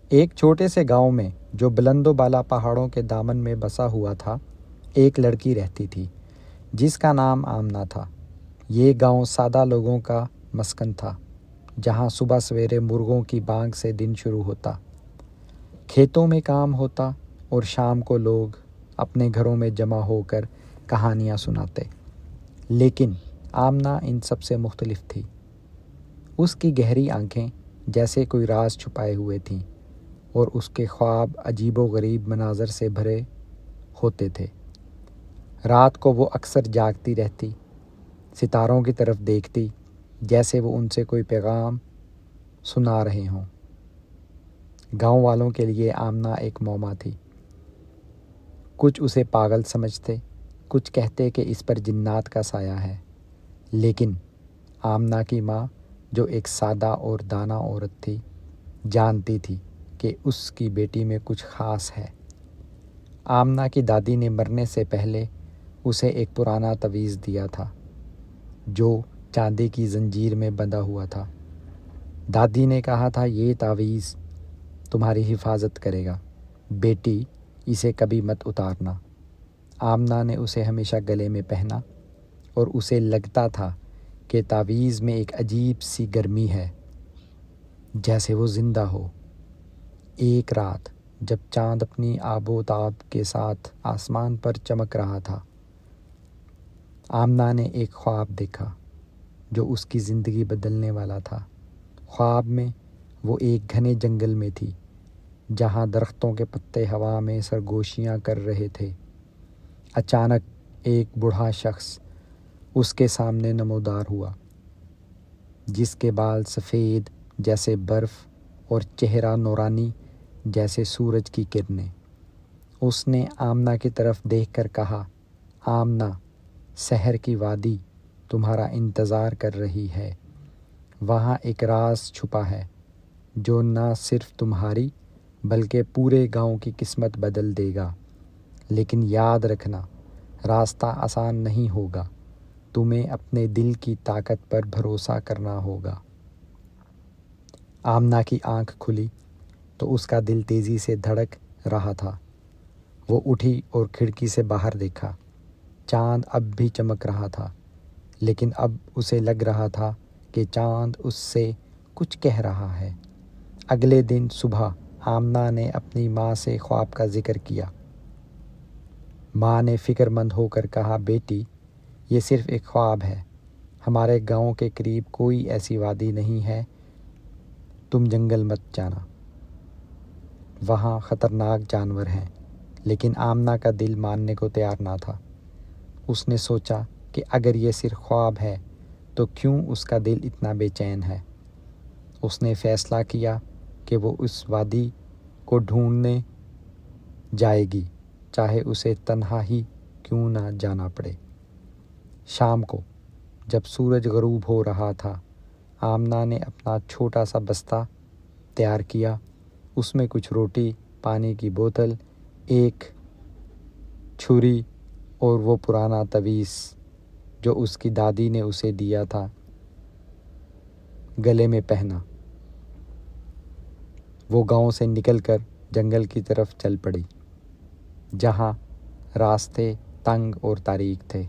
ایک چھوٹے سے گاؤں میں جو بلند و بالا پہاڑوں کے دامن میں بسا ہوا تھا، ایک لڑکی رہتی تھی جس کا نام آمنہ تھا۔ یہ گاؤں سادہ لوگوں کا مسکن تھا، جہاں صبح سویرے مرغوں کی بانگ سے دن شروع ہوتا، کھیتوں میں کام ہوتا اور شام کو لوگ اپنے گھروں میں جمع ہو کر کہانیاں سناتے۔ لیکن آمنہ ان سب سے مختلف تھی۔ اس کی گہری آنکھیں جیسے کوئی راز چھپائے ہوئے تھیں، اور اس کے خواب عجیب و غریب مناظر سے بھرے ہوتے تھے۔ رات کو وہ اکثر جاگتی رہتی، ستاروں کی طرف دیکھتی جیسے وہ ان سے کوئی پیغام سنا رہے ہوں۔ گاؤں والوں کے لیے آمنہ ایک معمہ تھی۔ کچھ اسے پاگل سمجھتے، کچھ کہتے کہ اس پر جنات کا سایہ ہے، لیکن آمنہ کی ماں، جو ایک سادہ اور دانا عورت تھی، جانتی تھی کہ اس کی بیٹی میں کچھ خاص ہے۔ آمنہ کی دادی نے مرنے سے پہلے اسے ایک پرانا تعویذ دیا تھا، جو چاندی کی زنجیر میں بندھا ہوا تھا۔ دادی نے کہا تھا، یہ تعویذ تمہاری حفاظت کرے گا، بیٹی اسے کبھی مت اتارنا۔ آمنہ نے اسے ہمیشہ گلے میں پہنا، اور اسے لگتا تھا کہ تعویذ میں ایک عجیب سی گرمی ہے، جیسے وہ زندہ ہو۔ ایک رات جب چاند اپنی آب و تاب کے ساتھ آسمان پر چمک رہا تھا، آمنہ نے ایک خواب دیکھا جو اس کی زندگی بدلنے والا تھا۔ خواب میں وہ ایک گھنے جنگل میں تھی، جہاں درختوں کے پتے ہوا میں سرگوشیاں کر رہے تھے۔ اچانک ایک بوڑھا شخص اس کے سامنے نمودار ہوا، جس کے بال سفید جیسے برف اور چہرہ نورانی جیسے سورج کی کرنیں۔ اس نے آمنہ کی طرف دیکھ کر کہا، آمنہ، سحر کی وادی تمہارا انتظار کر رہی ہے۔ وہاں ایک راز چھپا ہے جو نہ صرف تمہاری بلکہ پورے گاؤں کی قسمت بدل دے گا۔ لیکن یاد رکھنا، راستہ آسان نہیں ہوگا، تمہیں اپنے دل کی طاقت پر بھروسہ کرنا ہوگا۔ آمنہ کی آنکھ کھلی تو اس کا دل تیزی سے دھڑک رہا تھا۔ وہ اٹھی اور کھڑکی سے باہر دیکھا۔ چاند اب بھی چمک رہا تھا، لیکن اب اسے لگ رہا تھا کہ چاند اس سے کچھ کہہ رہا ہے۔ اگلے دن صبح آمنہ نے اپنی ماں سے خواب کا ذکر کیا۔ ماں نے فکر مند ہو کر کہا، بیٹی، یہ صرف ایک خواب ہے۔ ہمارے گاؤں کے قریب کوئی ایسی وادی نہیں ہے، تم جنگل مت جانا، وہاں خطرناک جانور ہیں۔ لیکن آمنہ کا دل ماننے کو تیار نہ تھا۔ اس نے سوچا کہ اگر یہ صرف خواب ہے تو کیوں اس کا دل اتنا بے چین ہے۔ اس نے فیصلہ کیا کہ وہ اس وادی کو ڈھونڈنے جائے گی، چاہے اسے تنہا ہی کیوں نہ جانا پڑے۔ شام کو جب سورج غروب ہو رہا تھا، آمنہ نے اپنا چھوٹا سا بستہ تیار کیا۔ اس میں کچھ روٹی، پانی کی بوتل، ایک چھری اور وہ پرانا تعویذ جو اس کی دادی نے اسے دیا تھا، گلے میں پہنا۔ وہ گاؤں سے نکل کر جنگل کی طرف چل پڑی، جہاں راستے تنگ اور تاریک تھے۔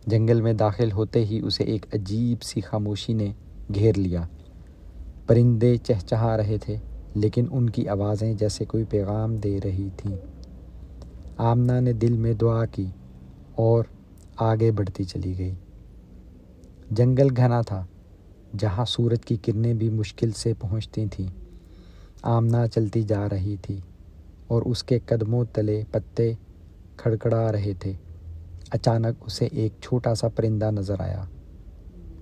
جنگل میں داخل ہوتے ہی اسے ایک عجیب سی خاموشی نے گھیر لیا۔ پرندے چہچہا رہے تھے، لیکن ان کی آوازیں جیسے کوئی پیغام دے رہی تھیں۔ آمنہ نے دل میں دعا کی اور آگے بڑھتی چلی گئی۔ جنگل گھنا تھا، جہاں سورج کی کرنیں بھی مشکل سے پہنچتی تھیں۔ آمنہ چلتی جا رہی تھی اور اس کے قدموں تلے پتے کھڑکھڑا رہے تھے۔ اچانک اسے ایک چھوٹا سا پرندہ نظر آیا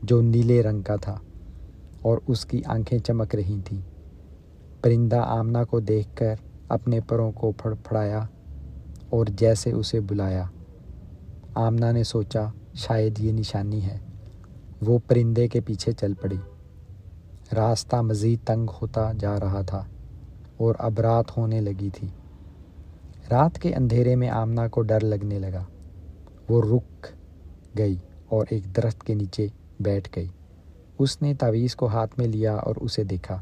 جو نیلے رنگ کا تھا اور اس کی آنکھیں چمک رہی تھیں۔ پرندہ آمنہ کو دیکھ کر اپنے پروں کو پھڑپھڑایا اور جیسے اسے بلایا۔ آمنہ نے سوچا، شاید یہ نشانی ہے۔ وہ پرندے کے پیچھے چل پڑی۔ راستہ مزید تنگ ہوتا جا رہا تھا اور اب رات ہونے لگی تھی۔ رات کے اندھیرے میں آمنہ کو ڈر لگنے لگا۔ وہ رک گئی اور ایک درخت کے نیچے بیٹھ گئی۔ اس نے تعویذ کو ہاتھ میں لیا اور اسے دیکھا۔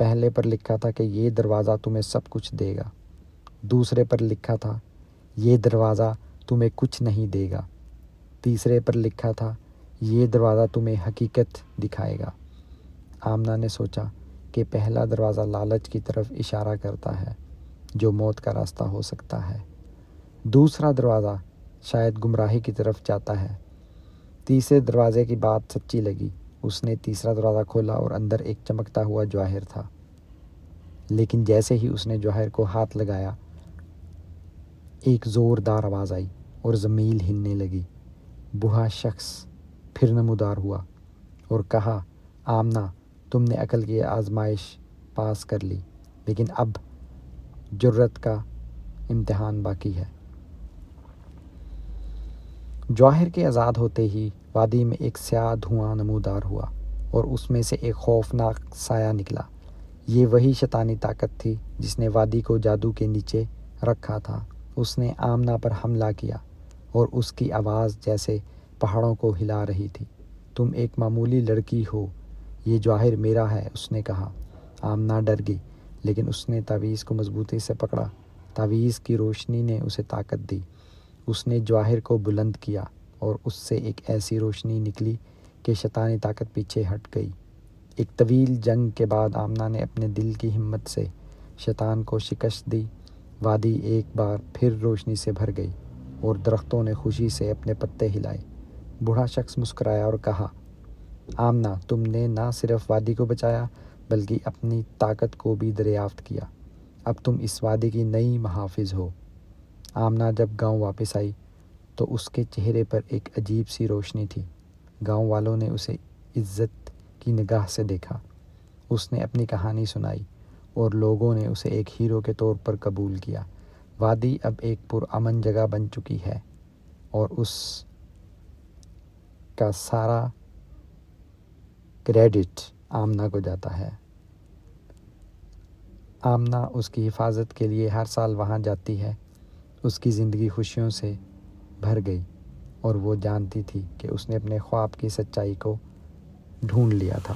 پہلے پر لکھا تھا کہ یہ دروازہ تمہیں سب کچھ دے گا، دوسرے پر لکھا تھا یہ دروازہ تمہیں کچھ نہیں دے گا، تیسرے پر لکھا تھا یہ دروازہ تمہیں حقیقت دکھائے گا۔ آمنہ نے سوچا کہ پہلا دروازہ لالچ کی طرف اشارہ کرتا ہے جو موت کا راستہ ہو سکتا ہے، دوسرا دروازہ شاید گمراہی کی طرف جاتا ہے۔ تیسرے دروازے کی بات سچی لگی۔ اس نے تیسرا دروازہ کھولا اور اندر ایک چمکتا ہوا جواہر تھا، لیکن جیسے ہی اس نے جواہر کو ہاتھ لگایا ایک زوردار آواز آئی اور زمین ہلنے لگی۔ بوڑھا شخص پھر نمودار ہوا اور کہا، آمنہ، تم نے عقل کی آزمائش پاس کر لی، لیکن اب جرأت کا امتحان باقی ہے۔ جواہر کے آزاد ہوتے ہی وادی میں ایک سیاہ دھواں نمودار ہوا اور اس میں سے ایک خوفناک سایہ نکلا۔ یہ وہی شیطانی طاقت تھی جس نے وادی کو جادو کے نیچے رکھا تھا۔ اس نے آمنہ پر حملہ کیا اور اس کی آواز جیسے پہاڑوں کو ہلا رہی تھی۔ تم ایک معمولی لڑکی ہو، یہ جواہر میرا ہے، اس نے کہا۔ آمنہ ڈر گئی، لیکن اس نے تعویذ کو مضبوطی سے پکڑا۔ تعویذ کی روشنی نے اسے طاقت دی۔ اس نے جواہر کو بلند کیا اور اس سے ایک ایسی روشنی نکلی کہ شیطانی طاقت پیچھے ہٹ گئی۔ ایک طویل جنگ کے بعد آمنہ نے اپنے دل کی ہمت سے شیطان کو شکست دی۔ وادی ایک بار پھر روشنی سے بھر گئی اور درختوں نے خوشی سے اپنے پتے ہلائے۔ بوڑھا شخص مسکرایا اور کہا، آمنہ، تم نے نہ صرف وادی کو بچایا بلکہ اپنی طاقت کو بھی دریافت کیا۔ اب تم اس وادی کی نئی محافظ ہو۔ آمنہ جب گاؤں واپس آئی تو اس کے چہرے پر ایک عجیب سی روشنی تھی۔ گاؤں والوں نے اسے عزت کی نگاہ سے دیکھا۔ اس نے اپنی کہانی سنائی اور لوگوں نے اسے ایک ہیرو کے طور پر قبول کیا۔ وادی اب ایک پرامن جگہ بن چکی ہے اور اس کا سارا کریڈٹ آمنہ کو جاتا ہے۔ آمنہ اس کی حفاظت کے لیے ہر سال وہاں جاتی ہے۔ اس کی زندگی خوشیوں سے بھر گئی اور وہ جانتی تھی کہ اس نے اپنے خواب کی سچائی کو ڈھونڈ لیا تھا۔